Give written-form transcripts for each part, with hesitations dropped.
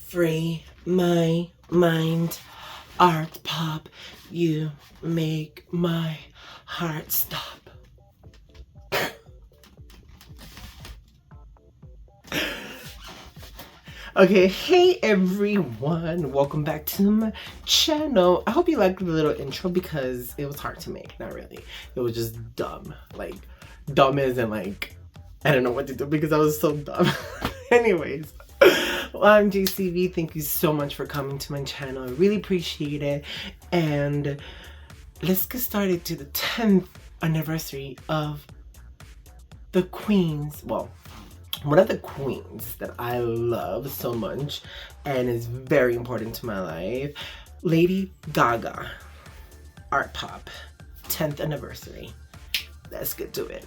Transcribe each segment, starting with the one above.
Free my mind. Art pop, you make my heart stop. Okay, hey everyone, welcome back to my channel. I hope you liked the little intro because it was hard to make. Not really, it was just dumb. Like dumb as in like I don't know what to do because I was so dumb. Anyways, well, I'm JCV. Thank you so much for coming to my channel. I really appreciate it. And let's get started to the 10th anniversary of the Queens. Well, one of the queens that I love so much and is very important to my life, Lady Gaga. ARTPOP 10th anniversary. Let's get to it.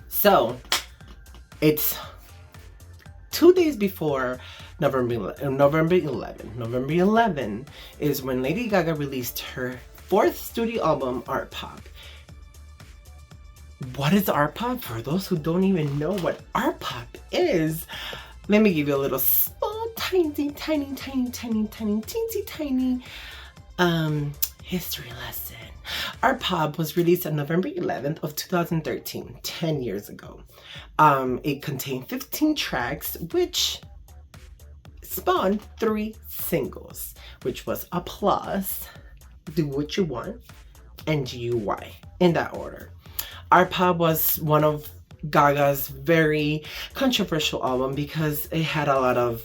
So it's 2 days before November 11. November 11 is when Lady Gaga released her 4th studio album, ARTPOP. What is ARTPOP? For those who don't even know what ARTPOP is, let me give you a little small, tiny history lesson. ARTPOP was released on November 11th of 2013, 10 years ago. It contained 15 tracks, which spawned 3 singles, which was Applause, Do What You Want, and GUY, in that order. ARTPOP was one of Gaga's very controversial album because it had a lot of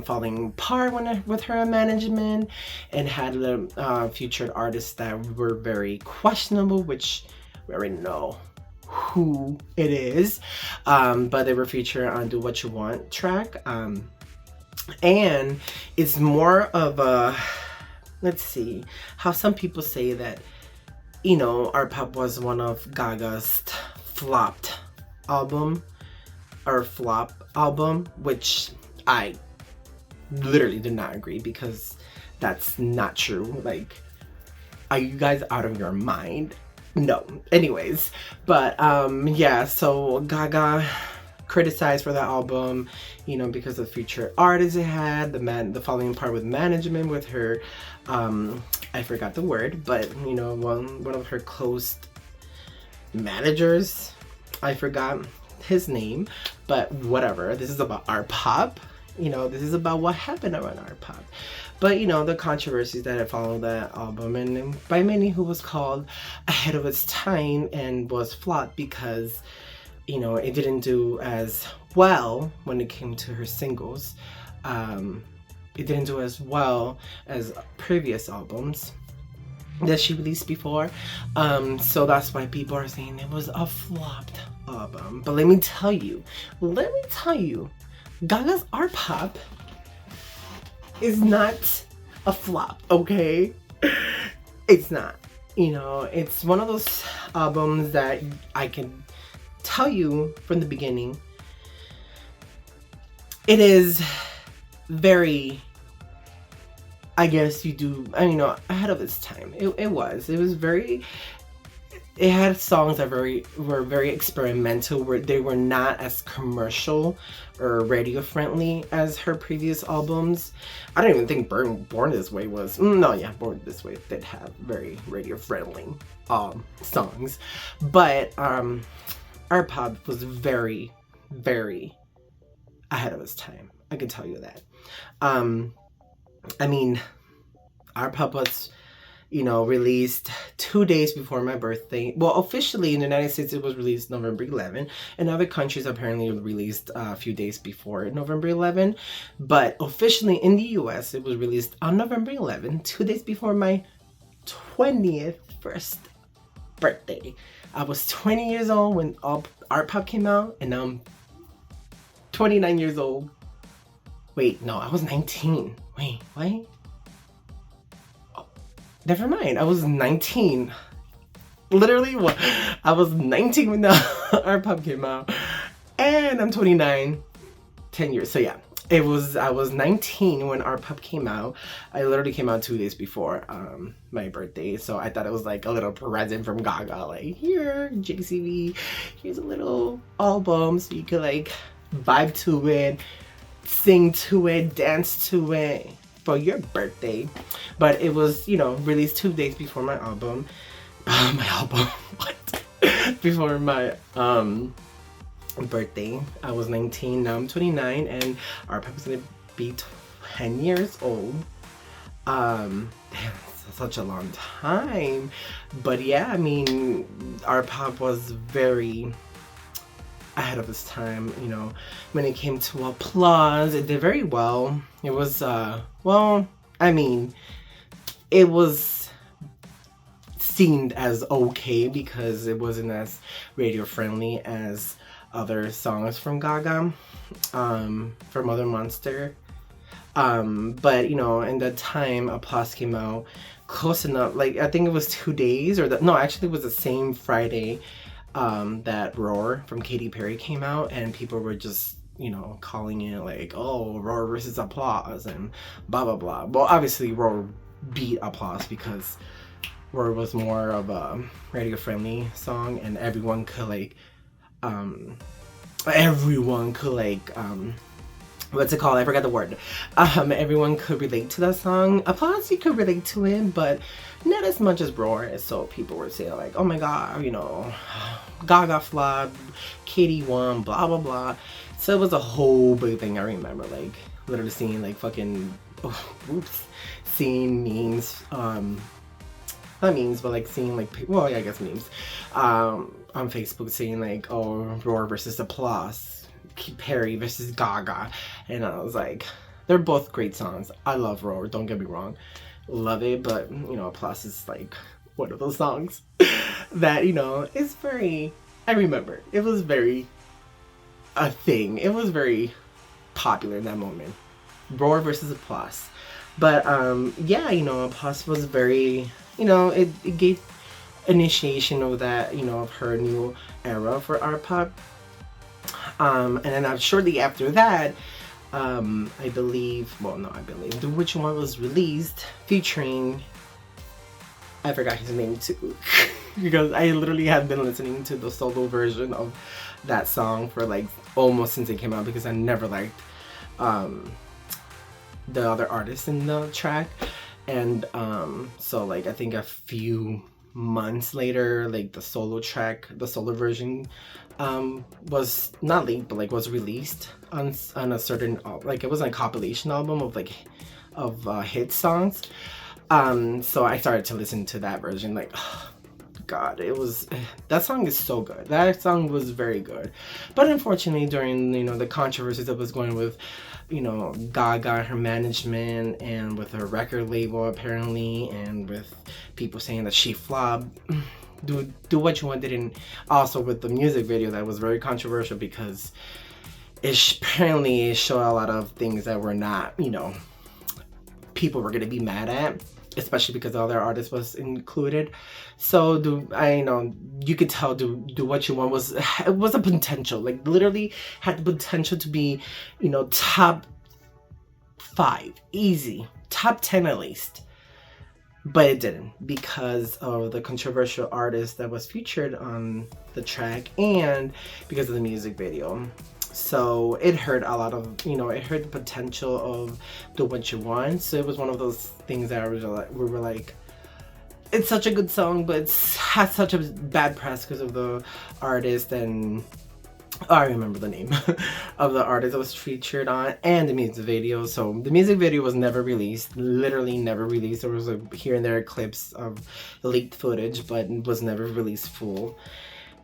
falling apart with her management, and had featured artists that were very questionable, which we already know who it is, but they were featured on Do What You Want track, and it's more of a, let's see, how some people say that, you know, ARTPOP was one of Gaga's flopped album, or flop album, which I literally do not agree because that's not true. Like, are you guys out of your mind? No. Anyways, but yeah, so Gaga criticized for that album, you know, because of featured artists it had, the following part with management with her, I forgot the word, but you know, one of her close managers, I forgot his name, but whatever. This is about ARTPOP, you know, this is about what happened around ARTPOP. But you know, the controversies that had followed that album, and by many who was called ahead of its time and was flopped because, you know, it didn't do as well when it came to her singles. It didn't do as well as previous albums that she released before. So that's why people are saying it was a flopped album. But let me tell you, Gaga's ARTPOP is not a flop, okay? It's not. You know, it's one of those albums that I can tell you from the beginning, it is very, I guess you know, ahead of its time. It was very, it had songs that were very experimental, where they were not as commercial or radio friendly as her previous albums. I don't even think Born This Way was, no, yeah, Born This Way did have very radio friendly songs, but ARTPOP was very, very ahead of its time. I can tell you that. I mean, ARTPOP was, you know, released 2 days before my birthday. Well, officially in the United States, it was released November 11. In other countries, apparently released a few days before November 11. But officially in the US, it was released on November 11, 2 days before my 21st birthday. I was 20 years old when ARTPOP came out, and now I'm 29 years old. Wait, no, I was 19. Wait, what? Oh, never mind, I was 19. Literally, what? I was 19 when the ARTPOP came out, and I'm 29, 10 years. So yeah, I was 19 when ARTPOP came out. I literally came out 2 days before my birthday, so I thought it was like a little present from Gaga, like, here, JCV, here's a little album so you could like vibe to it, sing to it, dance to it for your birthday. But it was, you know, released 2 days before my album. My album, what? Before my birthday. I was 19, now I'm 29, and ARTPOP is gonna be 10 years old. Damn, that's such a long time. But yeah, I mean, ARTPOP was very ahead of its time, you know. When it came to applause, it did very well. It was well, I mean, it was seen as okay because it wasn't as radio friendly as other songs from Gaga, from Other Monster. But you know, in that time, Applause came out close enough. Like, I think it was 2 days, or no, actually it was the same Friday that Roar from Katy Perry came out, and people were just, you know, calling it like, oh, Roar versus Applause and blah blah blah. Well, obviously Roar beat Applause because Roar was more of a radio friendly song, and everyone could like what's it called? I forgot the word. Everyone could relate to that song. Applause, you could relate to it, but not as much as Roar. So people were saying like, oh my god, you know, Gaga flopped, Katy won, blah blah blah. So it was a whole big thing. I remember like literally seeing like fucking seeing memes, not memes, but like seeing like, well, yeah, I guess memes, on Facebook saying like, oh, Roar versus Applause, Perry versus Gaga, and I was like, they're both great songs. I love Roar, don't get me wrong, love it, but you know, Applause is like one of those songs that, you know, is very, I remember it was very a thing. It was very popular in that moment. Roar versus Applause. But yeah, you know, Applause was very, you know, it gave initiation of that, you know, of her new era for ARTPOP. And then shortly after that, I believe, well, no, I believe, Do What You Want was released featuring, I forgot his name too, because I literally have been listening to the solo version of that song for like almost since it came out, because I never liked the other artists in the track. And so like I think a few months later, like the solo track, the solo version was not leaked, but like was released on a certain, like it was a compilation album of like hit songs. So I started to listen to that version, like, oh, God, it was, that song is so good. That song was very good. But unfortunately, during, you know, the controversies that was going with, you know, Gaga and her management, and with her record label apparently, and with people saying that she flopped, Do What You Want didn't, also with the music video that was very controversial because apparently it showed a lot of things that were not, you know, people were gonna be mad at, especially because the other artist was included. So you could tell Do What You Want was a potential, like literally had the potential to be, you know, top 5, easy, top 10 at least. But it didn't, because of the controversial artist that was featured on the track and because of the music video. So it hurt a lot of, you know, it hurt the potential of Do What You Want. So it was one of those things that we were like, it's such a good song, but it has such a bad press because of the artist, and I remember the name of the artist that was featured on, and the music video. So the music video was never released, literally never released. There was here and there clips of leaked footage, but it was never released full.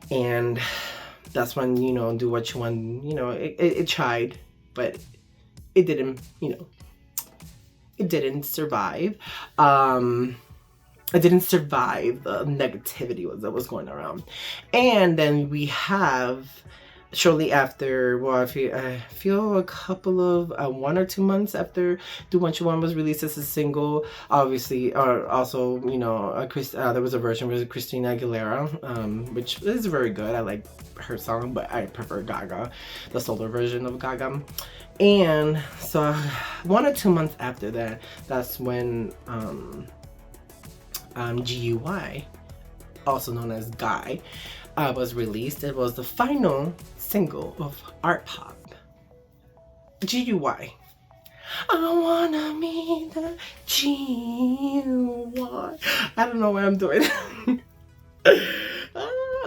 And that's when, you know, Do What You Want, you know, it tried, but it didn't, you know, it didn't survive. It didn't survive the negativity that was going around. And then we have, shortly after, well, I feel a couple of 1 or 2 months after Do What You Want was released as a single, obviously, also, you know, there was a version with Christina Aguilera, which is very good. I like her song, but I prefer Gaga, the solo version of Gaga. And so 1 or 2 months after that, that's when GUY, also known as Guy, was released. It was the final single of ARTPOP. GUY. I wanna meet the GUY. I don't know what I'm doing.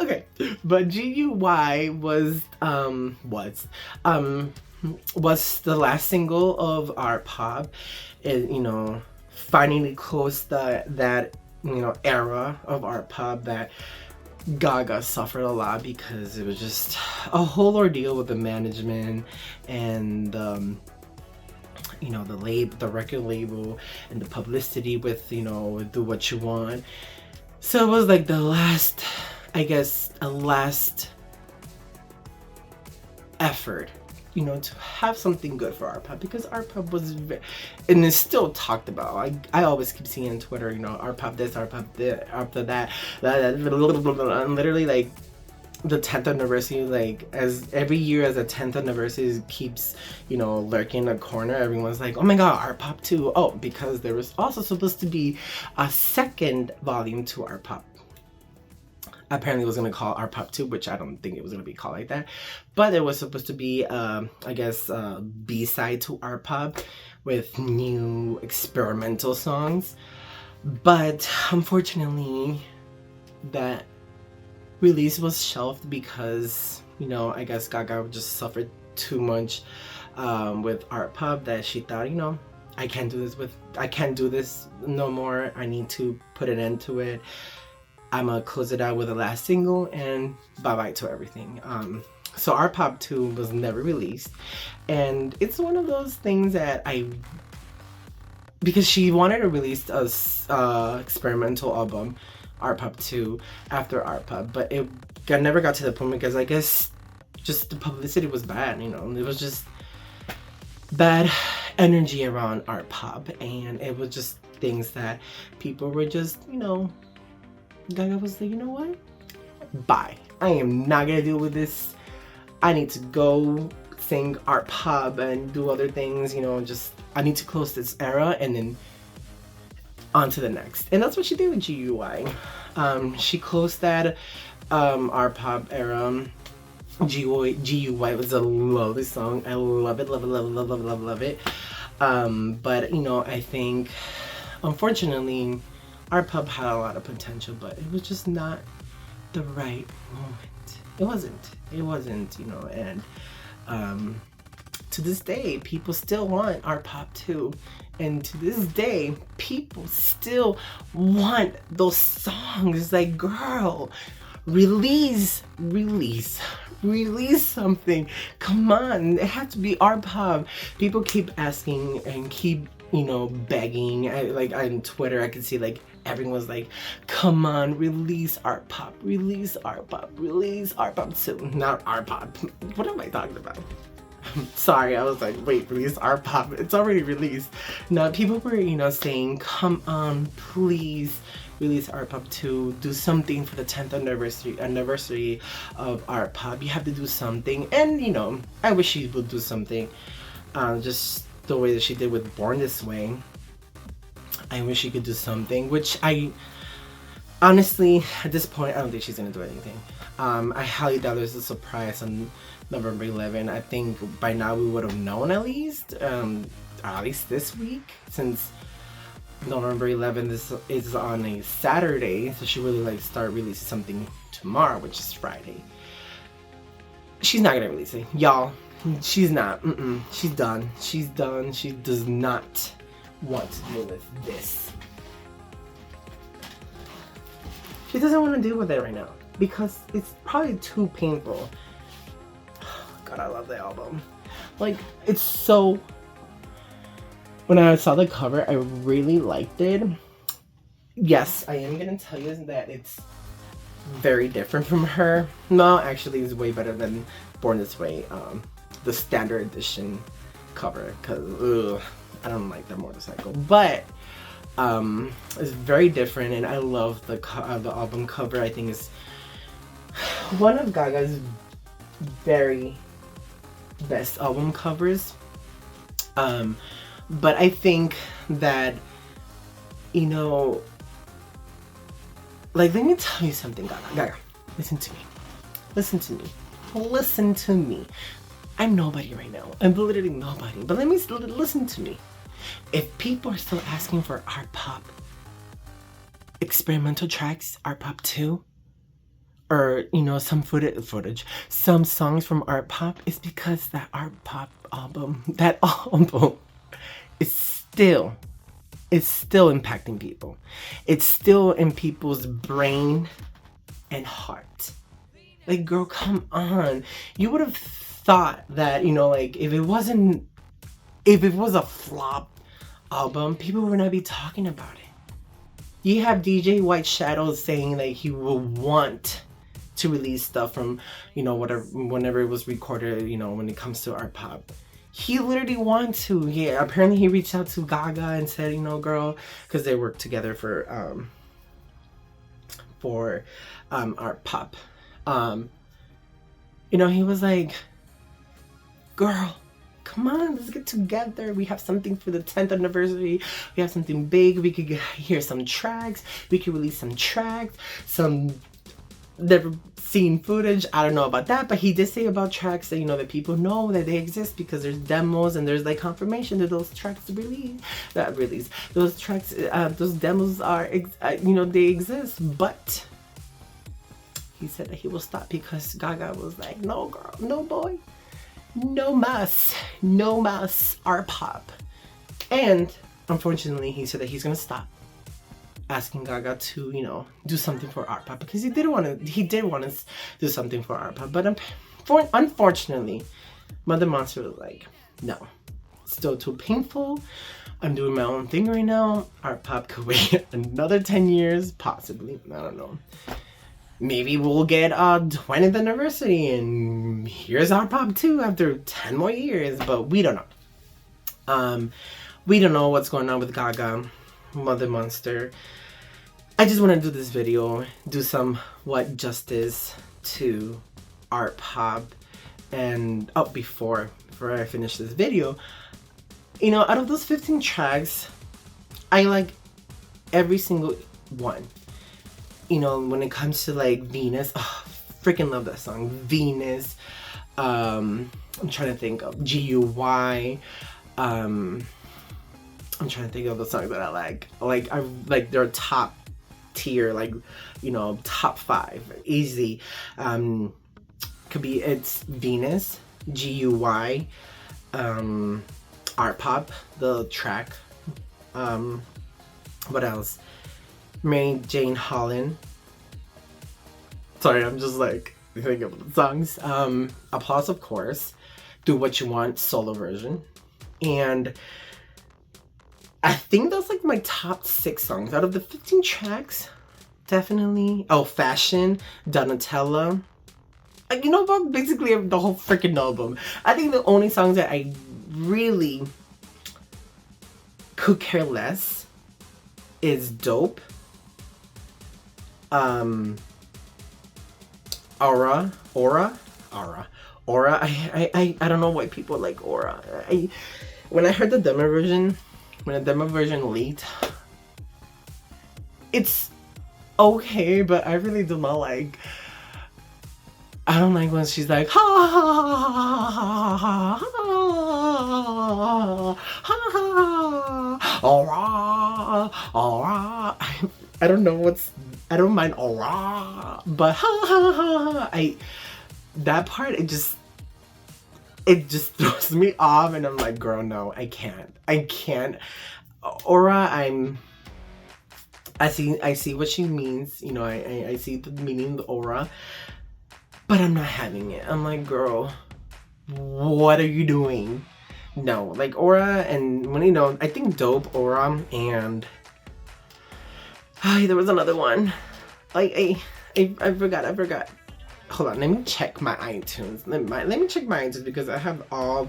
Okay, but GUY was the last single of ARTPOP. It, you know, finally closed that era of ARTPOP that Gaga suffered a lot, because it was just a whole ordeal with the management and the record label and the publicity with Do What You Want. So it was like the last, I guess, a last effort, to have something good for ARTPOP, because ARTPOP was and it's still talked about. I always keep seeing on Twitter, ARTPOP this, ARTPOP that, and literally like the 10th anniversary, like as every year as the 10th anniversary keeps, lurking in the corner, everyone's like, oh my god, ARTPOP 2. Oh, because there was also supposed to be a second volume to ARTPOP. Apparently it was going to call ARTPOP 2, which I don't think it was going to be called like that. But it was supposed to be, I guess, B-side to ARTPOP with new experimental songs. But unfortunately, that release was shelved because, I guess Gaga just suffered too much with ARTPOP, that she thought, I can't do this no more. I need to put an end to it. I'm gonna close it out with the last single and bye-bye to everything. So ARTPOP 2 was never released, and it's one of those things that because she wanted to release a experimental album, ARTPOP 2, after ARTPOP, but it never got to the point, because I guess just the publicity was bad. It was just bad energy around ARTPOP, and it was just things that people were just, Gaga was like, you know what? Bye. I am not gonna deal with this. I need to go sing ARTPOP and do other things, I need to close this era and then on to the next. And that's what she did with GUY. She closed that ARTPOP era. GUY was a lovely song. I love it, love it, love it, love it, love it, love it. But I think, unfortunately, ARTPOP had a lot of potential, but it was just not the right moment. It wasn't, and to this day, people still want ARTPOP 2, and to this day, people still want those songs. Like, girl, release something. Come on, it had to be ARTPOP. People keep asking and keep begging. On Twitter, I can see everyone's like, come on, release ARTPOP, release ARTPOP, release ARTPOP 2. Not ARTPOP. What am I talking about? Sorry, I was like, wait, release ARTPOP. It's already released. No, people were, saying, come on, please release ARTPOP 2. Do something for the 10th anniversary of ARTPOP. You have to do something. And, I wish she would do something. Just the way that she did with Born This Way. I wish she could do something, which I honestly, at this point, I don't think she's gonna do anything. I highly doubt there's a surprise on November 11th. I think by now we would have known at least this week, since November 11th is on a Saturday, so she really start releasing something tomorrow, which is Friday. She's not gonna release it, y'all. She's not. She's done. She's done. She does not want to deal with this. She doesn't want to deal with it right now because it's probably too painful. God, I love the album. It's so... When I saw the cover, I really liked it. Yes, I am gonna tell you that it's very different from her. No, actually, it's way better than Born This Way, the standard edition cover, because I don't like the motorcycle, but it's very different, and I love the album cover. I think it's one of Gaga's very best album covers. But I think that, let me tell you something, Gaga. Gaga, listen to me. Listen to me. I'm nobody right now. I'm literally nobody. But listen to me. If people are still asking for art pop experimental tracks, art pop 2, or some footage, some songs from art pop, it's because that art pop album, is still impacting people. It's still in people's brain and heart. Like, girl, come on. You would have thought that, like, if it was a flop album, people would not be talking about it. You have DJ White Shadow saying that he will want to release stuff from, whenever it was recorded, when it comes to art pop. He literally wants to. Yeah, apparently he reached out to Gaga and said, girl, because they worked together for art pop. He was like, girl, come on, let's get together. We have something for the 10th anniversary. We have something big. We could hear some tracks. We could release some tracks, some never seen footage. I don't know about that, but he did say about tracks that that people know that they exist because there's demos and there's like confirmation that those tracks those tracks, those demos are they exist. But he said that he will stop because Gaga was like, no girl, no boy, no mas art pop. And unfortunately he said that he's gonna stop asking Gaga to do something for art pop, because he did want to do something for art pop, but unfortunately Mother Monster was like, no, it's still too painful. I'm doing my own thing right now. Art pop could wait another 10 years, possibly. I don't know. Maybe we'll get a 20th anniversary and here's art pop 2 after 10 more years, but we don't know. We don't know what's going on with Gaga, Mother Monster. I just want to do this video, do somewhat justice to art pop. And before I finish this video, out of those 15 tracks, I like every single one. When it comes to like Venus, freaking love that song, Venus. I'm trying to think of GUY. I'm trying to think of the songs that I like. I like their top tier, top 5, easy. It's Venus, GUY, art pop, the track. What else? Mary Jane Holland. Sorry, I'm just like thinking of the songs. Applause, of course. Do What You Want, solo version. And I think that's like my top 6 songs out of the 15 tracks. Definitely. Fashion, Donatella. Basically the whole freaking album. I think the only songs that I really could care less is Dope, Aura. I don't know why people like Aura. When I heard the demo version, when the demo version leaked, it's okay, but I really do not like. I don't like when she's like ha ha ha ha ha aura aura. I don't know I don't mind aura, but ha ha ha ha. That part it just throws me off, and I'm like, girl, no, I can't. Aura, I see what she means, I see the meaning of the aura, but I'm not having it. I'm like, girl, what are you doing? No, like Aura, and when I think Dope, Aura, and there was another one. I forgot. Hold on, let me check my iTunes. Let me check my iTunes, because I have all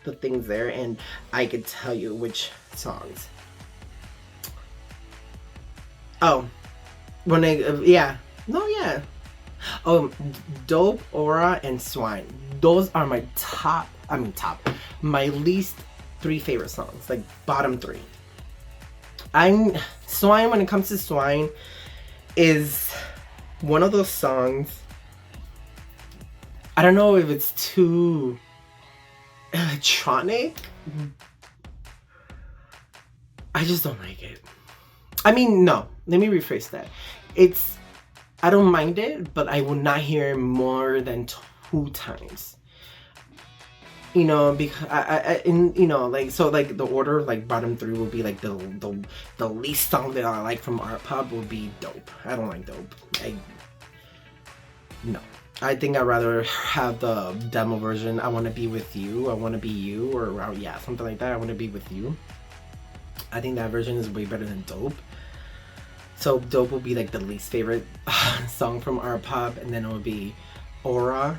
the things there, and I could tell you which songs. Oh, Dope, Aura, and Swine. Those are my my least 3 favorite songs, like bottom 3. Swine, when it comes to Swine, is one of those songs, I don't know if it's too electronic. I just don't like it. I mean, no, let me rephrase that. I don't mind it, but I will not hear more than 2 times. You know, because you know, like, so like the order, like bottom 3 will be like the least song that I like from ARTPOP will be Dope. I don't like Dope. No. I think I'd rather have the demo version. I Want to Be With You, I Want to Be You, or yeah, something like that. I Want to Be With You. I think that version is way better than Dope. So Dope will be like the least favorite song from ARTPOP, and then it will be Aura,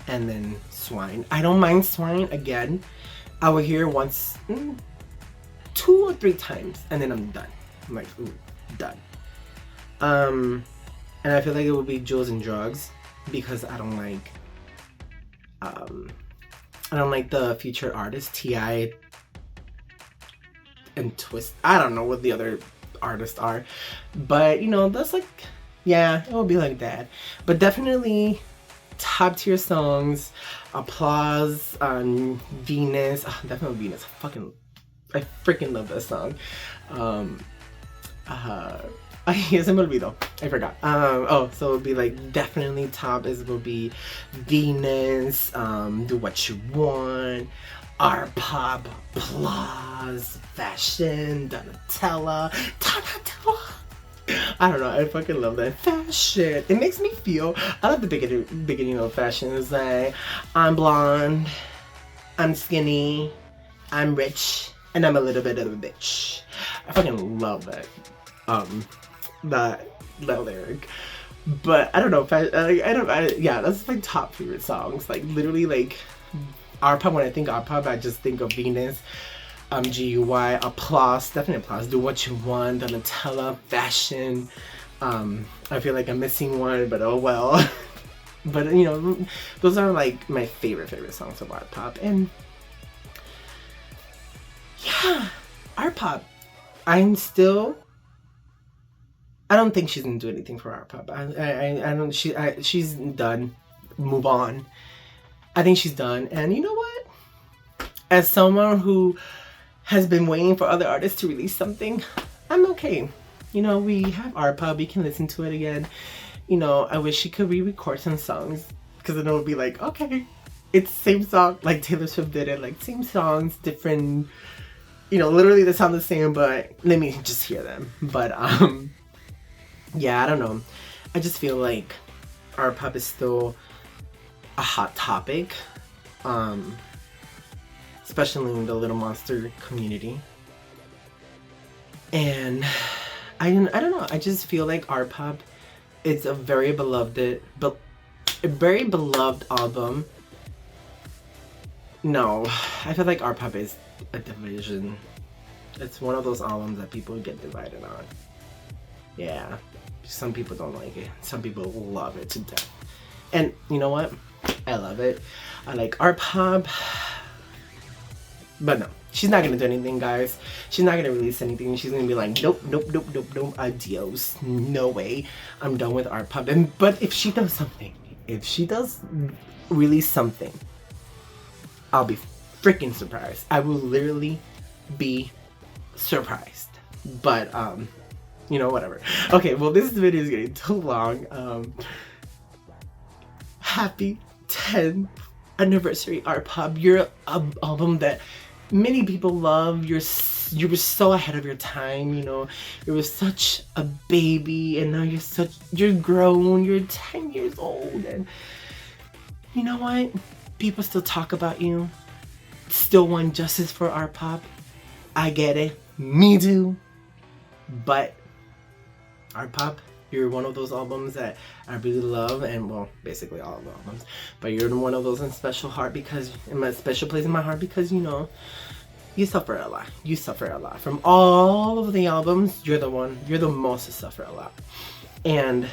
and then Swine. I don't mind Swine. Again, I will hear it once, 2 or 3 times, and then I'm done. I'm like, ooh, done. And I feel like it would be Jewels and Drugs, because I don't like the featured artists, T.I. and Twist. I don't know what the other artists are, but you know, that's like, yeah, it will be like that. But definitely top tier songs. Applause, Venus. Oh, definitely Venus. I freaking love that song. Yes, se me olvidó. I forgot. Oh, so it'll be like definitely top will be Venus, Do What You Want, ARTPOP, Applause, Fashion, Donatella. I don't know, I fucking love that. Fashion. It makes me feel, I love the beginning of Fashion. It's like, I'm blonde, I'm skinny, I'm rich, and I'm a little bit of a bitch. I fucking love that. That lyric. But I don't know, yeah, that's my top favorite songs. Like literally, like ARTPOP. When I think ARTPOP, I just think of Venus, GUY, Applause, definitely Applause, Do What You Want, Donatella, Fashion. I feel like I'm missing one, but oh well. But you know, those are like my favorite songs of ARTPOP. And yeah, ARTPOP. I don't think she's gonna do anything for ARTPOP. I don't. She's done. Move on. I think she's done. And you know what? As someone who has been waiting for other artists to release something, I'm okay. You know, we have ARTPOP. We can listen to it again. You know, I wish she could re-record some songs, because then it would be like, okay, it's the same song, like Taylor Swift did it, like same songs, different. You know, literally they sound the same, but let me just hear them. But yeah, I don't know. I just feel like ARTPOP is still a hot topic, especially in the Little Monster community. And I don't know. I just feel like ARTPOP is a very beloved album. No, I feel like ARTPOP is a division. It's one of those albums that people get divided on. Yeah. Some people don't like it. Some people love it to death. And you know what? I love it. I like ARTPOP. But no, she's not gonna do anything, guys. She's not gonna release anything. She's gonna be like, nope, adios. No way. I'm done with ARTPOP. But if she does something, if she does release something, I'll be freaking surprised. I will literally be surprised. But you know, whatever. Okay, well, this video is getting too long. Happy 10th anniversary ARTPOP. You're an album that many people love. You were so ahead of your time, you know. You were such a baby, and now you're grown. You're 10 years old, and you know what? People still talk about you. Still want justice for ARTPOP. I get it. Me too. But ARTPOP, you're one of those albums that I really love, and well, basically all of the albums. But you're one of those in special place in my heart, because you know, you suffer a lot. You suffer a lot. From all of the albums, you're the most to suffer a lot. And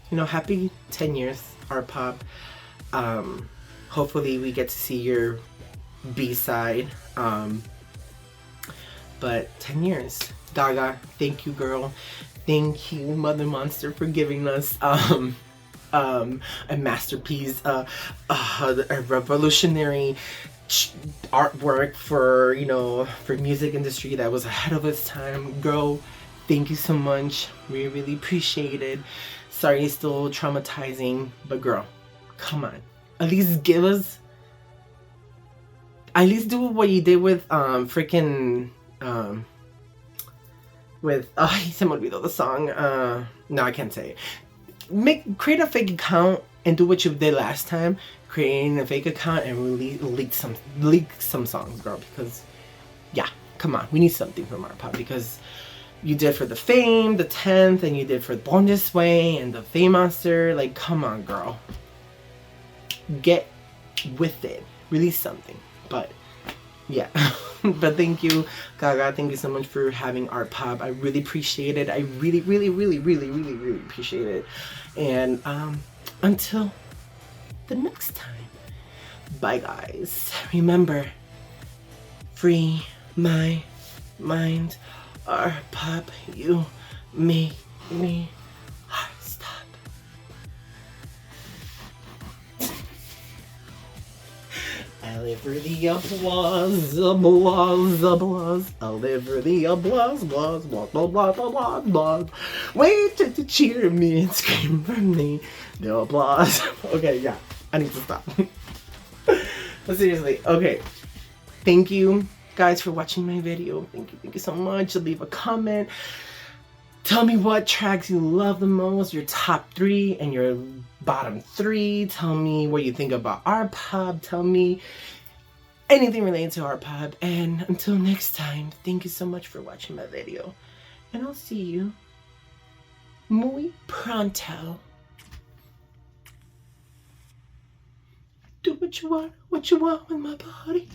you know, happy 10 years, ARTPOP. Hopefully we get to see your B-side. But 10 years. Gaga, thank you, girl. Thank you, Mother Monster, for giving us a masterpiece, a revolutionary artwork for, you know, for music industry that was ahead of its time. Girl, thank you so much. We really appreciate it. Sorry it's still traumatizing, but girl, come on. At least give us, at least do what you did with freaking with se me olvidó the song. No, I can't say it. Create a fake account and do what you did last time, creating a fake account and leak some songs, girl, because yeah, come on, we need something from ARTPOP, because you did for the Fame, the 10th, and you did for Born This Way and the Fame Monster. Like, come on, girl, get with it, release something. But yeah. But thank you, Gaga. Thank you so much for having ARTPOP. I really appreciate it. I really appreciate it. And until the next time, bye guys. Remember, free my mind. ARTPOP, you make me heart stop. I live for the applause, applause. I live for the applause, applause. Wait to cheer me and scream for me. The applause. Okay, yeah, I need to stop. But seriously, okay. Thank you guys for watching my video. Thank you so much. Leave a comment. Tell me what tracks you love the most, your top 3 and your bottom 3. Tell me what you think about ARTPOP. Tell me anything related to ARTPOP. And until next time, thank you so much for watching my video. And I'll see you muy pronto. Do what you want with my body.